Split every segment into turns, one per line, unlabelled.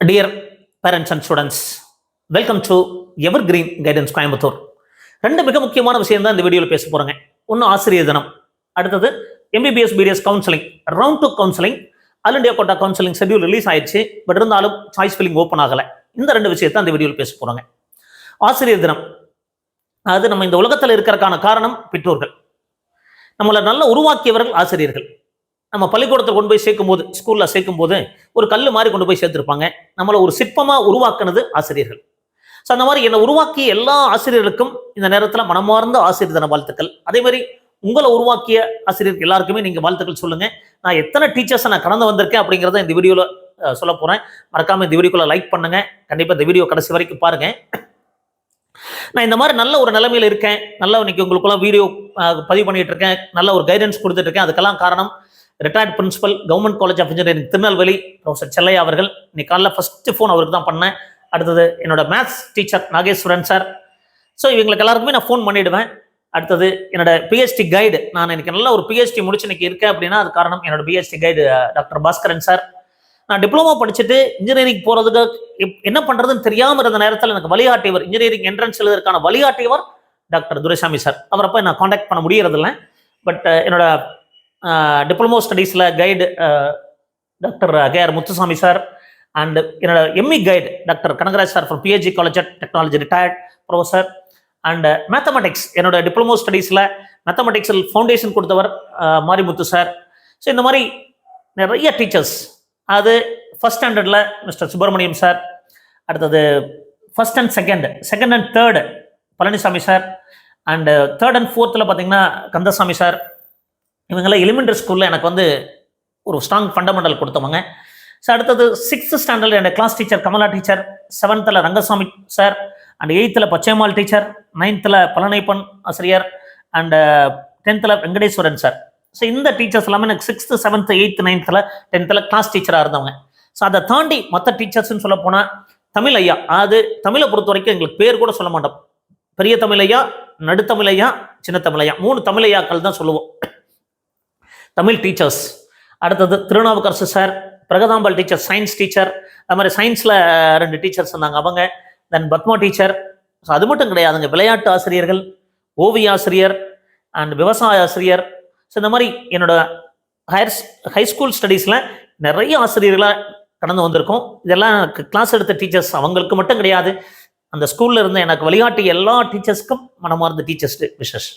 Dear parents and students, welcome to evergreen guidance Coimbatore. ரெண்டு மிக முக்கியமான விஷயம் தான் இந்த வீடியோவில் பேச போகிறேங்க. ஒன்று ஆசிரியர் தினம், அடுத்தது MBBS BDS counselling round 2 counselling. All India quota counselling schedule release ஆயிடுச்சு, பட் இருந்தாலும் சாய்ஸ் ஃபில்லிங் ஓப்பன் ஆகலை. இந்த ரெண்டு விஷயத்தை அந்த வீடியோவில் பேச போகிறோங்க. ஆசிரியர் தினம், அது நம்ம இந்த உலகத்தில் இருக்கிறதுக்கான காரணம் பெற்றோர்கள். நம்மளை நல்லா உருவாக்கியவர்கள் ஆசிரியர்கள். நம்ம பள்ளிக்கூடத்தில் கொண்டு போய் சேர்க்கும் போது, ஸ்கூலில் சேர்க்கும் போது ஒரு கல் மாதிரி கொண்டு போய் சேர்த்துருப்பாங்க. நம்மளை ஒரு சிற்பமாக உருவாக்குனது ஆசிரியர்கள். ஸோ அந்த மாதிரி என்னை உருவாக்கிய எல்லா ஆசிரியர்களுக்கும் இந்த நேரத்தில் மனமார்ந்த ஆசிரியர் தின வாழ்த்துக்கள். அதே மாதிரி உங்களை உருவாக்கிய ஆசிரியருக்கு எல்லாருக்குமே நீங்கள் வாழ்த்துக்கள் சொல்லுங்கள். நான் எத்தனை டீச்சர்ஸை நான் கடந்து வந்திருக்கேன் அப்படிங்கிறத இந்த வீடியோவில் சொல்ல போகிறேன். மறக்காமல் இந்த வீடியோக்குள்ளே லைக் பண்ணுங்கள். கண்டிப்பாக இந்த வீடியோ கடைசி வரைக்கும் பாருங்கள். நான் இந்த மாதிரி நல்ல ஒரு நிலைமையில் இருக்கேன், நல்லா இன்னைக்கு உங்களுக்குலாம் வீடியோ பதிவு பண்ணிட்டு இருக்கேன், நல்ல ஒரு கைடன்ஸ் கொடுத்துட்டு இருக்கேன். அதுக்கெல்லாம் காரணம் retired principal government college of engineering Tirunelveli professor Chellaiah அவர்கள். இன்னைக்கு காலையில் ஃபர்ஸ்ட் ஃபோன் அவருக்கு தான் பண்ணேன். அடுத்தது என்னோட maths teacher Nageswaran sir. So இவங்களுக்கு எல்லாருக்குமே நான் ஃபோன் பண்ணிவிடுவேன். அடுத்தது என்னோட பிஹெச்டி கைடு, நான் எனக்கு நல்ல ஒரு பிஹெச்டி முடிச்சு இன்னைக்கு இருக்கேன் அப்படின்னா அது காரணம் என்னோட PhD guide doctor Bhaskaran sir. நான் டிப்ளமோ படிச்சுட்டு இன்ஜினியரிங் போகிறதுக்கு என்ன பண்ணுறதுன்னு தெரியாமல் இருந்த நேரத்தில் எனக்கு வழிகாட்டியவர், இன்ஜினியரிங் என்ட்ரன்ஸ் எழுதுறதுக்கான வழிகாட்டியவர் டாக்டர் துரைசாமி சார். அவரப்போ நான் காண்டாக்ட் பண்ண முடியறதில்லை. பட் என்னோட டிப்ளமோ ஸ்டடீஸில் guide doctor KR Muthusamy sir, and என்னோட ME guide doctor Kanagaraj sir from PSG college of technology retired professor. And mathematics என்னோட டிப்ளமோ ஸ்டடீஸில் மேத்தமெட்டிக்ஸில் ஃபவுண்டேஷன் கொடுத்தவர் மாரிமுத்து சார். ஸோ இந்த மாதிரி நிறைய டீச்சர்ஸ். அது ஃபர்ஸ்ட் ஸ்டாண்டர்டில் மிஸ்டர் சுப்பிரமணியம் சார், அடுத்தது first and second and third Palanisamy sir, and third and ஃபோர்த்தில் பார்த்தீங்கன்னா கந்தசாமி சார். இவங்கெல்லாம் எலிமெண்ட்ரி ஸ்கூலில் எனக்கு வந்து ஒரு ஸ்ட்ராங் ஃபண்டமெண்டல் கொடுத்தவங்க. ஸோ அடுத்தது 6th ஸ்டாண்டர்டில் என்னோட class teacher Kamala teacher, 7th Rangasamy sir, and 8th Pachaimal teacher, 9th Palaniappan ஆசிரியர், and 10th Venkateswaran sir. So இந்த டீச்சர்ஸ் எல்லாமே எனக்கு 6th 7th 8th 9th 10th class டீச்சராக இருந்தவங்க. ஸோ அதை தாண்டி மற்ற டீச்சர்ஸ்ன்னு சொல்ல போனால் தமிழ் ஐயா, அது தமிழை பொறுத்த வரைக்கும் எங்களுக்கு பேர் கூட சொல்ல மாட்டோம். பெரிய தமிழ் ஐயா, நடுத்தமிழ் ஐயா, சின்ன தமிழ் ஐயா, 3 தமிழ் ஐயாக்கள் தான் சொல்லுவோம், தமிழ் டீச்சர்ஸ். அடுத்தது Thirunavukkarasu sir, Prakathambal teacher science teacher. அது மாதிரி சயின்ஸில் 2 டீச்சர்ஸ் இருந்தாங்க அவங்க. தென் பத்மா டீச்சர். ஸோ அது மட்டும் கிடையாதுங்க, விளையாட்டு ஆசிரியர்கள், ஓவிய ஆசிரியர், அண்ட் விவசாய ஆசிரியர். ஸோ இந்த மாதிரி என்னோட ஹைஸ்கூல் ஸ்டடீஸில் நிறைய ஆசிரியர்களாக கடந்து வந்திருக்கோம். இதெல்லாம் எனக்கு கிளாஸ் எடுத்த டீச்சர்ஸ், அவங்களுக்கு மட்டும் கிடையாது, அந்த ஸ்கூலில் இருந்த எனக்கு வழிகாட்டி எல்லா டீச்சர்ஸ்க்கும் மனமார்ந்த டீச்சர்ஸ் விஷஸ்.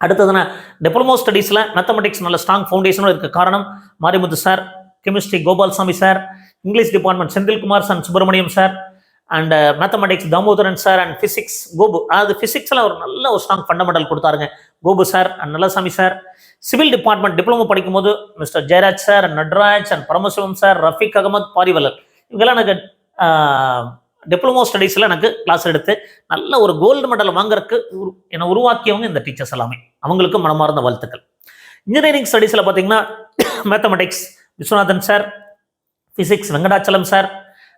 அடுத்தது நான் டிப்ளமோ ஸ்டடீஸில் மேத்தமெட்டிக்ஸ் நல்ல ஸ்ட்ராங் ஃபவுண்டேஷனும் இருக்க காரணம் Marimuthu sir, chemistry Gopalsamy sir, English department Senthilkumar sir, Subramaniam sir, and mathematics Damodaran sir, and physics Gopu. அதாவது ஃபிசிக்ஸில் ஒரு நல்ல ஒரு ஸ்ட்ராங் ஃபண்டமெண்டல் கொடுத்தாருங்க Gopu sir and Nallasamy sir. Civil department diploma படிக்கும்போது mister Jayaraj sir, and Natraj, and Paramasivam sir, Rafiq Ahmed, Parivalar, இவங்கெல்லாம் எனக்கு டிப்ளமோ ஸ்டடீஸில் எனக்கு கிளாஸ் எடுத்து நல்ல ஒரு கோல்டு மெடல் வாங்குறதுக்கு என்னை உருவாக்கியவங்க இந்த டீச்சர்ஸ் எல்லாமே. அவங்களுக்கு மனமார்ந்த வாழ்த்துக்கள். இன்ஜினியரிங் ஸ்டடீஸில் பார்த்தீங்கன்னா mathematics Viswanathan sir, physics Venkatachalam sir,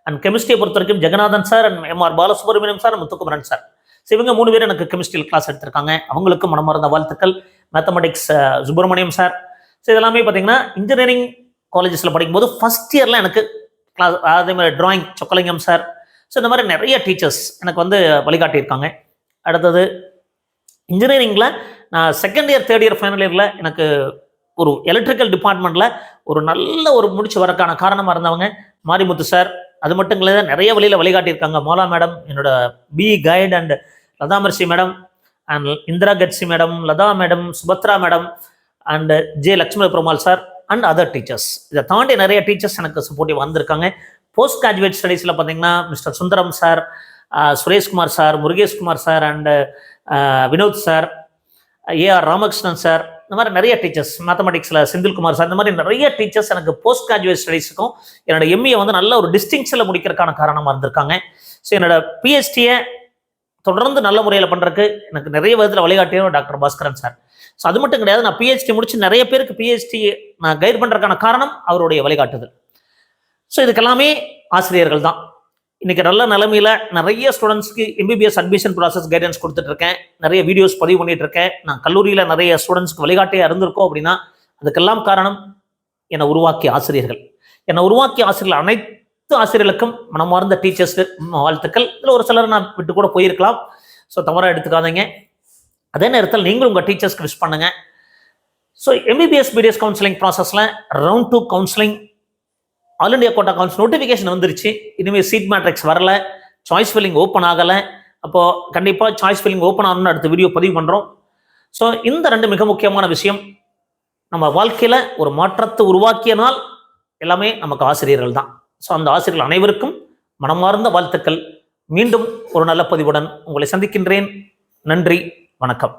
and கெமிஸ்ட்ரியை பொறுத்த வரைக்கும் Jaganathan sir, and MR Balasubramaniam sir, Muthukumaran sir. So இவங்க 3 பேர் எனக்கு கெமிஸ்ட்ரியில் கிளாஸ் எடுத்திருக்காங்க. அவங்களுக்கு மனமார்ந்த வாழ்த்துக்கள். Mathematics Subramaniam sir. ஸோ இதெல்லாமே பார்த்தீங்கன்னா இன்ஜினியரிங் காலேஜஸில் படிக்கும்போது ஃபர்ஸ்ட் இயரில் எனக்கு கிளாஸ். அதே மாதிரி டிராயிங் சொக்கலிங்கம் சார். ஸோ இந்த மாதிரி நிறைய டீச்சர்ஸ் எனக்கு வந்து வழிகாட்டியிருக்காங்க. அடுத்தது இன்ஜினியரிங்கில் நான் second year third year final இயரில் எனக்கு ஒரு எலக்ட்ரிக்கல் டிபார்ட்மெண்ட்டில் ஒரு நல்ல ஒரு முடிச்சு வரக்கான காரணமாக இருந்தவங்க மாரிமுத்து சார். அது மட்டும் இல்லை, நிறைய வழியில் வழிகாட்டியிருக்காங்க. மோலா மேடம், என்னோட B guide, and Latha Mercy madam, and Indira Katchi madam, Latha madam, Subhadra madam, and J Lakshmi Perumal sir, and other teachers. இதை தாண்டி நிறைய டீச்சர்ஸ் எனக்கு சப்போர்ட்டிவ் வந்திருக்காங்க. போஸ்ட் கிராஜுவேட் ஸ்டடீஸில் பார்த்தீங்கன்னா mister Sundaram sir, Sureshkumar sir, Murugeshkumar sir, and Vinod sir, AR Ramakrishnan sir, இந்த மாதிரி நிறைய டீச்சர்ஸ். மேத்தமெட்டிக்ஸில் செந்தில்குமார் சார், இந்த மாதிரி நிறைய டீச்சர்ஸ் எனக்கு போஸ்ட் கிராஜுவேட் ஸ்டடீஸுக்கும் என்னோட எம்ஏ வந்து நல்ல ஒரு டிஸ்டிங்ஷனில் முடிக்கிறதுக்கான காரணமாக இருந்திருக்காங்க. ஸோ என்னோட பிஹெச்டியை தொடர்ந்து நல்ல முறையில் பண்ணுறதுக்கு எனக்கு நிறைய விதத்தில் வழிகாட்டியும் டாக்டர் பாஸ்கரன் சார். ஸோ அது மட்டும் கிடையாது, நான் பிஹெச்டி முடிச்சு நிறைய பேருக்கு பிஹெச்டி நான் கைட் பண்ணுறதுக்கான காரணம் அவருடைய வழிகாட்டுதல். ஸோ இதுக்கெல்லாமே ஆசிரியர்கள் தான். இன்றைக்கி நல்ல நிலைமையில் நிறைய ஸ்டூடெண்ட்ஸ்க்கு எம்பிபிஎஸ் அட்மிஷன் ப்ராசஸ் கைடன்ஸ் கொடுத்துட்ருக்கேன். நிறைய வீடியோஸ் பதிவு பண்ணிகிட்டு இருக்கேன். நான் கல்லூரியில் நிறைய ஸ்டூடெண்ட்ஸ்க்கு வழிகாட்டியாக இருந்திருக்கோம் அப்படின்னா அதுக்கெல்லாம் காரணம் என்னை உருவாக்கிய ஆசிரியர்கள். என்னை உருவாக்கிய ஆசிரியர்கள் ஆசிரியர்களுக்கும் மனமார்ந்த டீச்சர்ஸ்க்கு வாழ்த்துக்கள். இதில் ஒரு சிலர் நான் விட்டு கூட போயிருக்கலாம், ஸோ தவறாக எடுத்துக்காதீங்க. அதே நேரத்தில் நீங்களும் உங்கள் டீச்சர்ஸ்க்கு விஷ் பண்ணுங்க. ஸோ எம்பிபிஎஸ் பிடிஎஸ் கவுன்சிலிங் ப்ராசஸில் round 2 counselling all India quota council notification வந்துருச்சு. இனிமேல் சீட் மேட்ரிக்ஸ் வரல, சாய்ஸ் ஃபில்லிங் ஓப்பன் ஆகலை. அப்போது கண்டிப்பாக சாய்ஸ் ஃபில்லிங் ஓப்பன் ஆகணும்னு அடுத்த வீடியோ பதிவு பண்ணுறோம். ஸோ இந்த 2 மிக முக்கியமான விஷயம். நம்ம வாழ்க்கையில் ஒரு மாற்றத்தை உருவாக்கியனால் எல்லாமே நமக்கு ஆசிரியர்கள் தான். ஸோ அந்த ஆசிரியர்கள் அனைவருக்கும் மனமார்ந்த வாழ்த்துக்கள். மீண்டும் ஒரு நல்ல பதிவுடன் உங்களை சந்திக்கின்றேன். நன்றி, வணக்கம்.